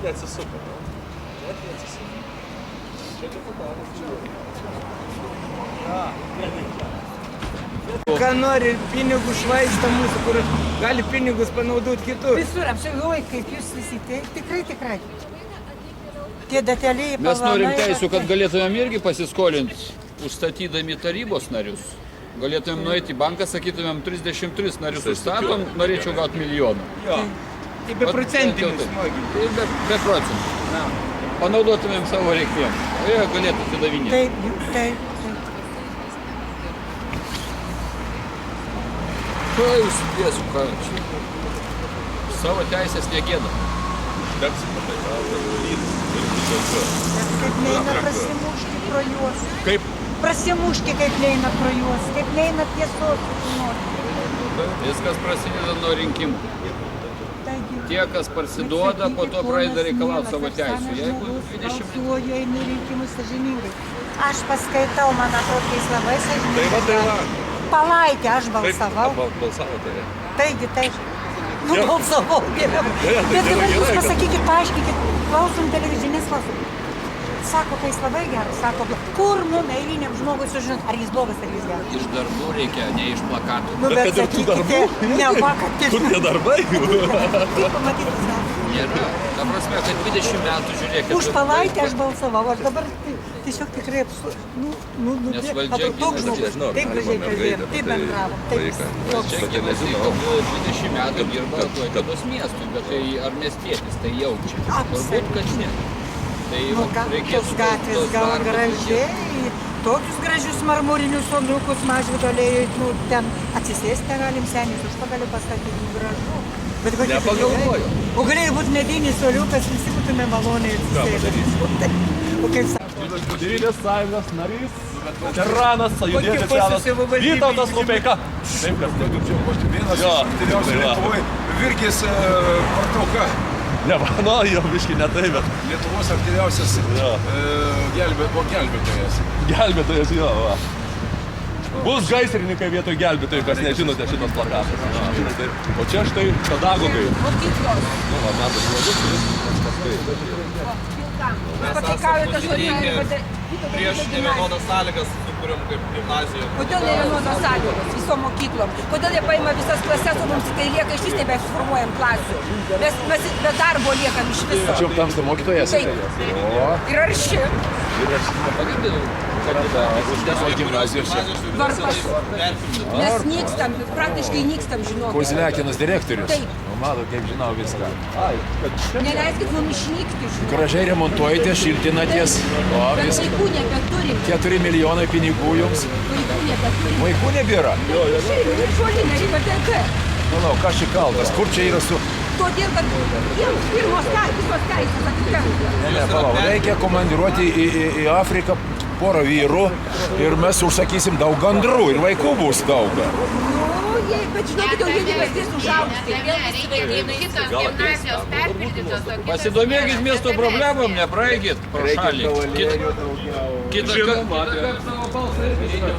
neatsisuko. Net neatsisuko. Čia deputatas. Ką nori, pinigų švaista mūsų, kur gali pinigus panaudoti kitur. Visur, apsigalvoju, kaip jūs visi, tai tikrai. Tie dateliai Mes norim teisų, kad galėtumėm irgi pasiskolinti, užstatydami tarybos narius. Galėtumėm nueiti į banką, sakytumėm, 33 narius užstatom, norėčiau gauti milijoną. Jo. Tai be procentinis smogis. Be procentų. Panaudotumėm savo reikmėm. O jie galėtų atidavinėti. Taip. Ką jūs spėsiu, ką čia? Savo teisės negėda. Kaip neina prasimušti pro juos. Kaip? Prasimušti, kaip neina pro juos. Kaip neina tiesos. Viskas prasideda nuo rinkimų. Tie, kas parsiduoda, po to pradeda reikalauti savo teisų. Jeigu 20 balsuoju, einu rinkimus sąžiningai. Aš paskaitau, man atrodo, jis labai sąžiningai. Tai va. Palaikė, aš balsavau. Balsavote, ja. Taigi, taip. Nu, balsavau, geriau. Bet dabar jūs pasakykit, paaiškikit, klausom televizinės klausom. Sako, kai jis labai geras, sako, kur mum eiliniam žmogui sužinot, ar jis blogas, ar jis geras. iš darbų reikia, ne iš plakatų. Nu, bet sakykite, ne vakat. Kur tie darbai? Kaip pamatytas darbas? Nėra. Ta prasme, kad 20 metų žiūrėkit. Už Palaikę aš balsavau, aš dabar tiesiog tikrai Nes valdžia daug ginasi, žmonių. Taip gražiai kalbėjom, taip bendravom, taip Čia ginasi, kad 20 metų dirba Klaipėdos miestui, bet tai ar miestietis tai jaučia? Turbūt, kad ne. Tai Nu, tos gatvės gal gražiai, tokius gražius marmurinius suoliukus Mažvydo alėjoj, nu, ten atsisėsti negalim, senis užpagalį pastatyti, nu, gražu. Bet kokie Nepagalvoju. O galėjo būti medinis suoliukas, visi būtume maloniai atsisėsti. O kaip sakė? Tėvynės sąjungos narys, veteranas, sąjūdietis senas, Vytautas Lupeika. Taip, kas tai. Vienas iš aktyviausių Lietuvoje, Virgis Bartauka. Ne, nu, jau biškai ne taip, bet Lietuvos aktyviausias gelbėtojas. gelbėtojas jo, va. Bus gaisrininkai vietoj gelbėtojų, kas nežinote šitos plakatas. O čia štai pedagogai. Mokyklos. Nu, va, metas žodžius, Patikaujate žodžiai. Prieš nevienodas sąlygas sukūrėm kaip gimnaziją. Kodėl nevienodos sąlygos visom mokyklom? Kodėl jie paima visas klases, o mums tai lieka iš vis nebesuformuojam klasių? Mes be darbo liekam iš viso. Čia tamsta mokytojas. Taip. Ir arši. Gimnazijos čia. Varpas. Mes nykstam, praktiškai nykstam, žinokit. Kozlekinas direktorius. Taip. Nu, matot, kaip žinau viską. Neleiskit mums išnykti, žinokit. Gražiai remontuojate, šiltinatės. O, Bet viską. vaikų nebeturim. 4 milijonai pinigų jums. Vaikų nebeturim. Vaikų nebėra. Ir žolinė, ir PTK. Manau, kas čia kaltas? Kur čia yra su... Todėl, kad jiems visos teisės atitinka. Ne, palauk, reikia komandiruoti į Afriką porą vyrų ir mes užsakysim daug gandrų ir vaikų bus daug. Nu, bet žinokit, jau jie nebespės užaugti. Pasidomėkit miesto problemom, nepraeikit pro šalį. Kitą kartą savo balsą irgi reikia.